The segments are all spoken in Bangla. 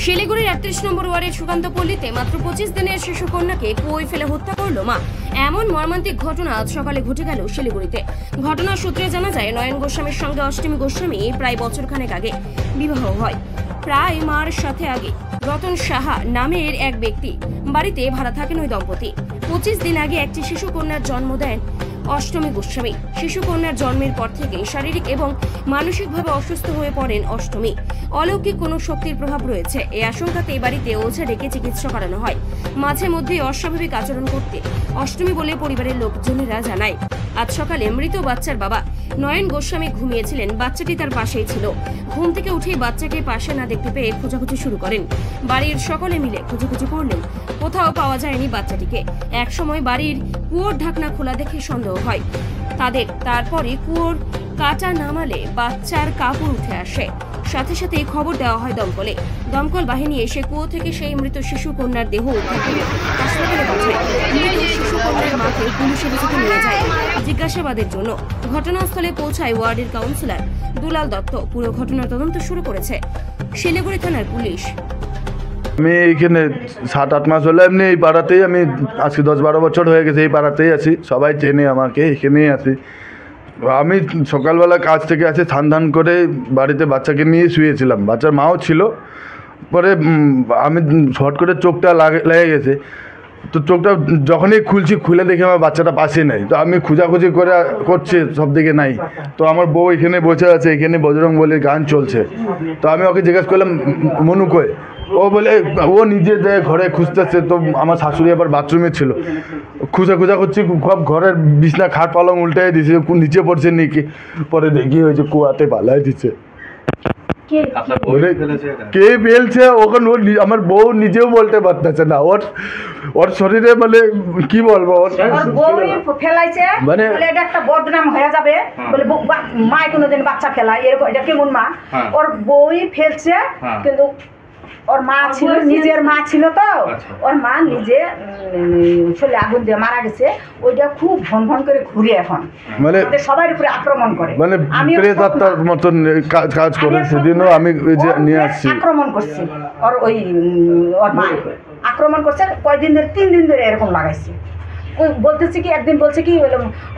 শিলিগুড়ির ৩১ নম্বর ওয়ার্ডের সুকান্তপল্লীতে মাত্র ২৫ দিনের শিশু কন্যাকে কুয়োয় ফেলে হত্যা করল মা। এমন মর্মান্তিক ঘটনা আজ সকালে ঘটে গেল শিলিগুড়িতে। ঘটনার সূত্রে জানা যায়, নয়ন গোস্বামীর সঙ্গে অষ্টমী গোস্বামী প্রায় বছরখানেক আগে বিবাহ হয়। প্রায় মার সাথে আগে রতন সাহা নামের এক ব্যক্তি বাড়িতে ভাড়া থাকেন ওই দম্পতি। ২৫ দিন আগে একটি শিশু কন্যার জন্ম দেন অষ্টমী গোস্বামী। শিশু কন্যার জন্মের পর থেকে শারীরিক এবং মানসিকভাবে অসুস্থ হয়ে পড়েন অষ্টমী। অলৌকিক কোনো শক্তির প্রভাব রয়েছে এই আশঙ্কাতে এই বাড়িতে ওঝা ডেকে চিকিৎসা করানো হয়। মাঝে মধ্যে অস্বাভাবিক আচরণ করতে অষ্টমী বলে পরিবারের লোকজনেরা জানায়। আজ সকালে মৃত বাচ্চার বাবা নয়ন গোস্বামী ঘুমিয়েছিলেন, বাচ্চাটি তার পাশেই ছিল। ঘুম থেকে উঠেই বাচ্চাকে পাশে না দেখতে পেয়ে খোঁজাখুঁজি শুরু করেন। বাড়ির সকলে মিলে খোঁজাখুঁজি করলেন, কোথাও পাওয়া যায়নি বাচ্চাটিকে। একসময় বাড়ির কুয়োর ঢাকনা খোলা দেখে সন্দেহ হয় তাদের। তারপরে কুয়োর কাটা নামালে বাচ্চার কাপড় উঠে আসে। সাথে সাথে খবর দেওয়া হয় দমকলে। দমকল বাহিনী এসে কুয়ো থেকে সেই মৃত শিশু কন্যার দেহ উদ্ধার করে হাসপাতালে পাঠায়। মৃত শিশু কন্যার মাকে পুলিশের কাছে নিয়ে যায় জিজ্ঞাসাবাদের জন্য। ঘটনাস্থলে পৌঁছায় ওয়ার্ডের কাউন্সিলর দুলাল দত্ত। পুরো ঘটনার তদন্ত শুরু করেছে শিলিগুড়ি থানার পুলিশ। আমি এইখানে ৭-৮ মাস হলো এমনি এই পাড়াতেই, আমি আজকে ১০-১২ বছর হয়ে গেছে এই পাড়াতেই আছি। সবাই চেনে আমাকে, এখানেই আছি। আমি সকালবেলা কাজ থেকে আসে স্নান করে বাড়িতে বাচ্চাকে নিয়ে শুয়েছিলাম, বাচ্চার মাও ছিল। পরে আমি শর্ট করে চোখটা লেগে গেছে, তো চোখটা যখনই খুলে দেখি আমার বাচ্চাটা পাশে নেই। তো আমি খোঁজাখুঁজি করছি, সব দিকে নাই। তো আমার বউ এখানে বসে আছে, এখানে বজরং বলির গান চলছে। তো আমি ওকে জিজ্ঞেস করলাম মনু কই, ও বলে ও নিজে যায় ঘরে খুঁজতেছে। তো আমার শাশুড়ি আবার বাথরুমে ছিল, খুঁজা করছি, সব ঘরের বিছনা খাট পালং উল্টাই দিছে, নিচে পড়ছে নাকি। পরে দেখি হয়েছে কুয়াতে পালাই দিচ্ছে। কে ফেলছে ওখানে, আমার বউ নিজেও বলতে পারতেছে না। ওর শরীরে মানে কি বলবো, ফেলাইছে মানে এটা একটা বদনাম হয়ে যাবে বলে মা কোনোদিন বাচ্চা ফেলায় এরকম, এটা কেমন মা? ওর বউই ফেলছে, কিন্তু ওর মা ছিল, নিজের মা ছিল। তো ওর মা নিজে চলে আগুন দিয়ে মারা গেছে। ওইটা খুব ভন করে ঘুরে এখন মানে সবার উপরে আক্রমণ করে, মানে প্রেতাত্মার মতন কাজ করে। সেদিনও আমি নিয়ে আসছি, আক্রমণ করছি ওর মা আক্রমণ করছে। কয়দিন ধরে, 3 দিন ধরে এরকম লাগাইছে। বলতেছি কি, একদিন বলছে কি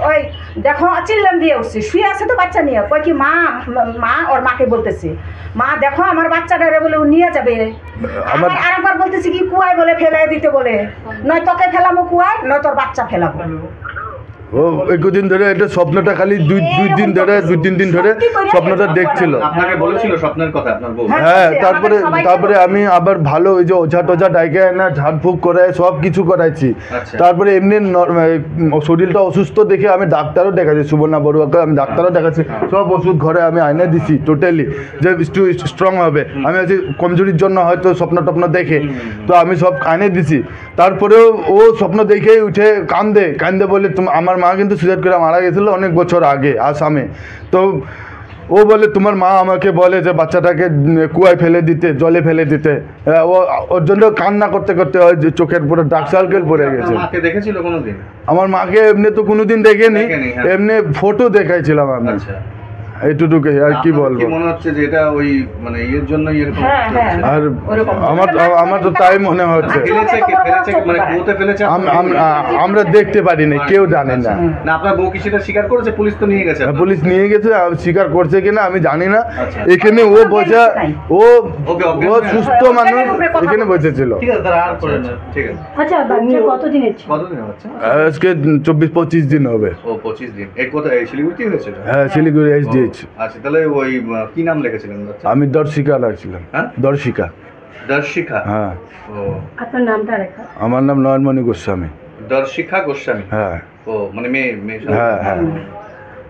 ওই দেখো, চিল্লাম দিয়ে উঠছে, শুয়ে আছে তো বাচ্চা নিয়ে। কয় কি মা ওর মাকে বলতেছে, মা দেখো আমার বাচ্চাটারে বলে ও নিয়ে যাবে। আরেকবার বলতেছি কি, কুয়ায় বলে ফেলাই দিতে বলে, নয় তোকে ফেলাবো কুয়ায়, নয় তোর বাচ্চা ফেলাবো। ও একদিন ধরে এটা স্বপ্নটা খালি 2-3 দিন ধরে স্বপ্নটা দেখছিল। আপনাকে বলেছিল স্বপ্নের কথা আপনার বউ? হ্যাঁ, তারপরে আমি আবার ভালো ওই যে ওঝা টোঝা ডাইকে না ঝাড়ফুঁক করায় সব কিছু করাইছি। তারপরে এমনি শরীরটা অসুস্থ দেখে আমি ডাক্তারও দেখাচ্ছি, সুবর্ণা বড়ুয়াকে আমি ডাক্তারও দেখাচ্ছি। সব ওষুধ ঘরে আমি আইনে দিছি টোটালি, যে একটু স্ট্রং হবে। আমি আছি কমজোরির জন্য হয়তো স্বপ্ন দেখে, তো আমি সব আইনে দিছি। তারপরেও ও স্বপ্ন দেখেই উঠে কান্দে বলে আমার মা কিন্তু সুসাইড করে মারা গেছিলো অনেক বছর আগে আসামে। তো ও বলে তোমার মা আমাকে বলে যে বাচ্চাটাকে কুয়ায় ফেলে দিতে, জলে ফেলে দিতে। ওর জন্য কান্না করতে হয়, যে চোখের পুরো ডার্ক সার্কেল পড়ে গেছে। আমার মাকে এমনি তো কোনোদিন দেখেনি, এমনি ফটো দেখাইছিলাম আমি। এইটুকুকে আর কি বলবো, মনে হচ্ছে যে এটা ওই মানে এর জন্য এরকম। আর আমার তো তাই মনে হচ্ছে, আমরা দেখতে পারি না, কেউ জানে না। আপনার বউ কি সেটা স্বীকার করেছে? পুলিশ তো নিয়ে গেছে। পুলিশ নিয়ে গেছে, স্বীকার করছে কিনা আমি জানি না। এখানে ও বোঝা, ও সুস্থ মানুষ এখানে বসেছিল। আজকে 24-25 দিন হবে। হ্যাঁ, শিলিগুড়ি SDH। আচ্ছা, তাহলে ওই কি নাম লিখেছিলেন? আমি দর্শিকা রাখছিলাম। দর্শিকা। হ্যাঁ। ও, আপনার নামটা রেখা? আমার নাম নয়নমণি গোস্বামী। দর্শিকা গোস্বামী। হ্যাঁ। ও মানে মেয়ে? হ্যাঁ।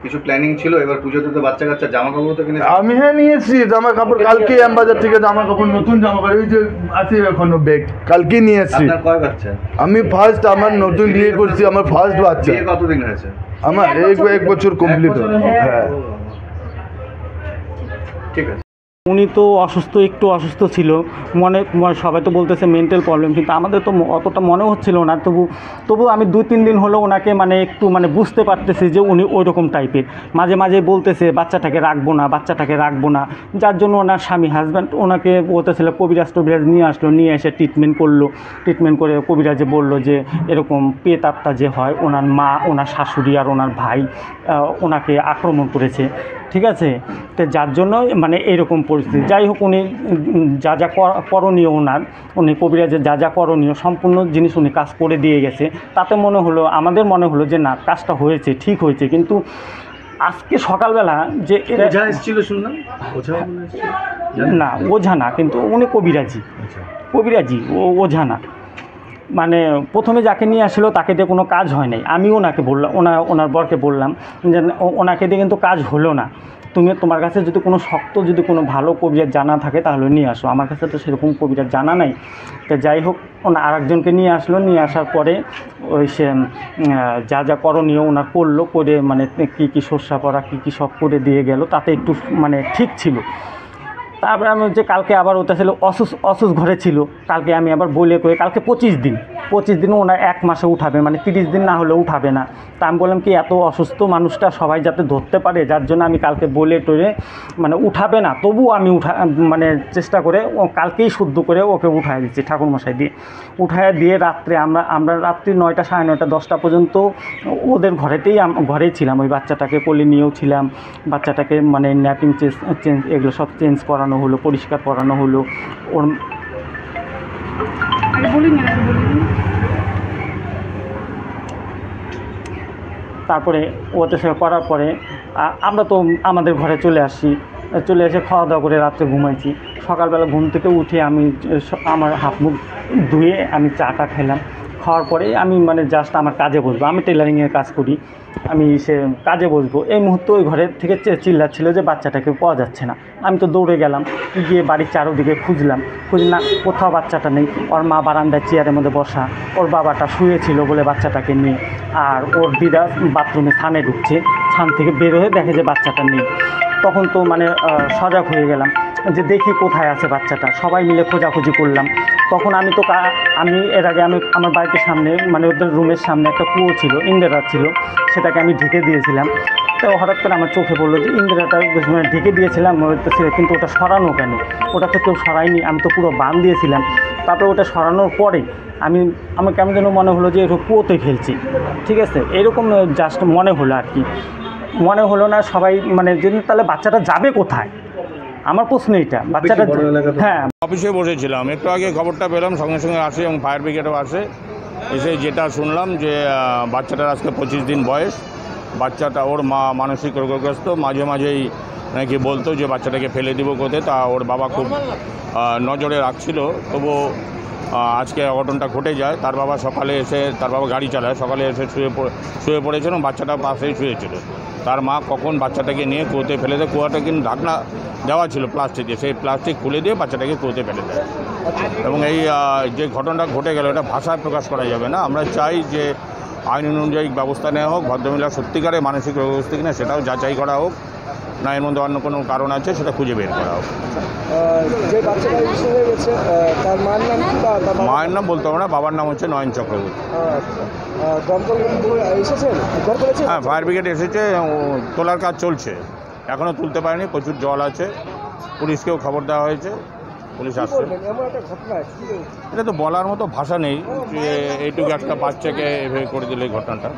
কিছু প্ল্যানিং ছিল এবার পুজোতে তো বাচ্চা কাচ্চা জামা কাপড় তো কিনে? আমি নিয়েছি জামা কাপড়, কালকে আমবাজার থেকে জামা কাপড়, নতুন জামা কাপড় ওই যে আছে এখনো ব্যাগ, কালকে নিয়ে এসেছি। আপনার কয় বাচ্চা? আমি ফার্স্ট, আমার নতুন বিয়ে করছি, আমার ফার্স্ট বাচ্চা। বিয়ে কতদিন হয়েছে? আমার 1 বছর কমপ্লিট। হ্যাঁ, ঠিক আছে। উনি তো একটু অসুস্থ ছিল, সবাই তো বলতেছে মেন্টাল প্রবলেম, কিন্তু আমাদের তো অতটা মনে হচ্ছিল না। তবু আমি 2-3 দিন হলো ওনাকে একটু বুঝতে পারতেছি যে উনি ওই রকম টাইপের। মাঝে মাঝে বলতেছে বাচ্চাটাকে রাখবো না, যার জন্য ওনার স্বামী হাজব্যান্ড ওনাকে বলতেছিল কবিরাজ নিয়ে এসে ট্রিটমেন্ট করে কবিরাজে বললো যে এরকম পেট আত্মা যে হয়, ওনার মা, ওনার শাশুড়ি আর ওনার ভাই ওনাকে আক্রমণ করেছে, ঠিক আছে। তো যার জন্য এরকম পরিস্থিতি। যাই হোক, উনি যা করণীয় উনি কবিরাজের যা করণীয় সম্পূর্ণ জিনিস উনি কাজ করে দিয়ে গেছে। তাতে আমাদের মনে হলো যে না, কাজটা হয়েছে, ঠিক হয়েছে। কিন্তু আজকে সকালবেলা যে ওঝা এসেছিল শুনলাম, না ওঝা না, কিন্তু উনি কবিরাজি, ওঝা না। প্রথমে যাকে নিয়ে আসলো তাকে দিয়ে কোনো কাজ হয় নাই। আমিও ওনাকে বললাম, ওনার বরকে বললাম যে ওনাকে দিয়ে কিন্তু কাজ হলো না, তোমার কাছে যদি কোনো ভালো কবিরাজ জানা থাকে তাহলে নিয়ে আসো। আমার কাছে তো সেরকম কবিরাজ জানা নাই। তো যাই হোক, আরেকজনকে নিয়ে আসার পরে ওই সে যা করণীয় ওনার করে কী সর্ষা পড়া কী সব করে দিয়ে গেল, তাতে একটু ঠিক ছিল। তারপরে আমি যে কালকে আবার ওটা ছিল অসুস্থ ঘরে ছিল, কালকে আমি আবার বলে করে কালকে 25 দিনও ওনার 1 মাসে উঠাবে, 30 দিন না হলে উঠাবে না। তা আমি বললাম কি এত অসুস্থ মানুষটা সবাই যাতে ধরতে পারে, যার জন্য আমি কালকে বলে টরে উঠাবে না, তবুও আমি চেষ্টা করে কালকেই শুদ্ধ করে ওকে উঠায় দিচ্ছি ঠাকুরমশাই দিয়ে রাত্রে আমরা রাত্রি 9টা, 9:30, 10টা পর্যন্ত ওদের ঘরেই ছিলাম। ওই বাচ্চাটাকে কোলে নিয়েও ছিলাম, বাচ্চাটাকে ন্যাপিং চেঞ্জ এগুলো সব চেঞ্জ করানো হলো, পরিষ্কার করানো হলো। ওর তারপরে ওতে সেবা করার পরে আমরা তো আমাদের ঘরে চলে এসে খাওয়া দাওয়া করে রাত্রে ঘুমাইছি। সকালবেলা ঘুম থেকে উঠে আমি আমার হাত মুখ ধুয়ে আমি চাটা খেলাম। খাওয়ার পরে আমি জাস্ট আমার কাজে বসবো, আমি টেলারিংয়ের কাজ করি, আমি কাজে বসবো। এই মুহূর্তে ওই ঘরের থেকে চিল্লাচ্ছিল যে বাচ্চাটাকে পাওয়া যাচ্ছে না। আমি তো দৌড়ে গেলাম, গিয়ে বাড়ির চারোদিকে খুঁজলাম না, কোথাও বাচ্চাটা নেই। ওর মা বারান্দায় চেয়ারের মধ্যে বসা, ওর বাবাটা শুয়েছিল বলে বাচ্চাটাকে নিয়ে, আর ওর দিদা বাথরুমে স্নানে ঢুকছে, স্নান থেকে বের হয়ে দেখে যে বাচ্চাটা নেই। তখন তো সজাগ হয়ে গেলাম যে দেখি কোথায় আছে বাচ্চাটা, সবাই মিলে খোঁজাখুঁজি করলাম। তখন আমি এর আগে আমার বাড়িতে সামনে ওদের রুমের সামনে একটা কুয়ো ছিল, ইন্দিরা ছিল, সেটাকে আমি ঢেকে দিয়েছিলাম। তো হঠাৎ করে আমার চোখে পড়লো যে ইন্দিরাটা ঢেকে দিয়েছিলাম, কিন্তু ওটা সরানো কেন? ওটা তো কেউ সরায়নি, আমি তো পুরো বান দিয়েছিলাম। তারপরে ওটা সরানোর পরে আমার কেমন যেন মনে হলো যে একটু কুয়োতে খেলছি, ঠিক আছে, এরকম জাস্ট মনে হলো আর কি। মনে হলো না সবাই তাহলে বাচ্চাটা যাবে কোথায়? আমার প্রশ্ন এটা, বাচ্চাটা হ্যাঁ। অফিসে বসেছিলাম, একটু আগে খবরটা পেলাম, সঙ্গে সঙ্গে আসে এবং ফায়ার ব্রিগেডও এসে যেটা শুনলাম যে বাচ্চাটার আজকে 25 দিন বয়স। বাচ্চাটা ওর মা মানসিক রোগগ্রস্ত, মাঝে মাঝেই নাকি বলতো যে বাচ্চাটাকে ফেলে দিব কোথায়। তা ওর বাবা খুব নজরে রাখছিল, তবুও আজকে অঘটনটা ঘটে যায়। তার বাবা সকালে এসে, তার বাবা গাড়ি চালায়, সকালে এসে শুয়ে পড়েছিল, বাচ্চাটা পাশেই শুয়েছিল। তার মা কখন বাচ্চাটাকে নিয়ে কুয়োতে ফেলে দেয়, কুয়াটা কিন্তু ঢাকনা দেওয়া ছিল প্লাস্টিকে, সেই প্লাস্টিক খুলে দিয়ে বাচ্চাটাকে কুয়োতে ফেলে দেয়। এবং এই যে ঘটনাটা ঘটে গেল, এটা ভাষায় প্রকাশ করা যাবে না। আমরা চাই যে আইন অনুযায়ী ব্যবস্থা নেওয়া হোক, ভদ্রমহিলা সত্যিকারে মানসিক রোগগ্রস্ত কিনা সেটাও যাচাই করা হোক, না এর মধ্যে অন্য কোনো কারণ আছে সেটা খুঁজে বের করা হোক। যে বাচ্চাটা হয়ে গেছে তার মায়ের নাম কি? মায়ের নাম বলতে হবে না, বাবার নাম হচ্ছে নয়ন চক্রবর্তী। হ্যাঁ, ফায়ার ব্রিগেড এসেছে, তোলার কাজ চলছে, এখনও তুলতে পারেনি, প্রচুর জল আছে। পুলিশকেও খবর দেওয়া হয়েছে, পুলিশ আসছে। এটা তো বলার মতো ভাষা নেই যে এইটুকু একটা বাচ্চাকে এভাবে করে দিলে ঘটনাটা।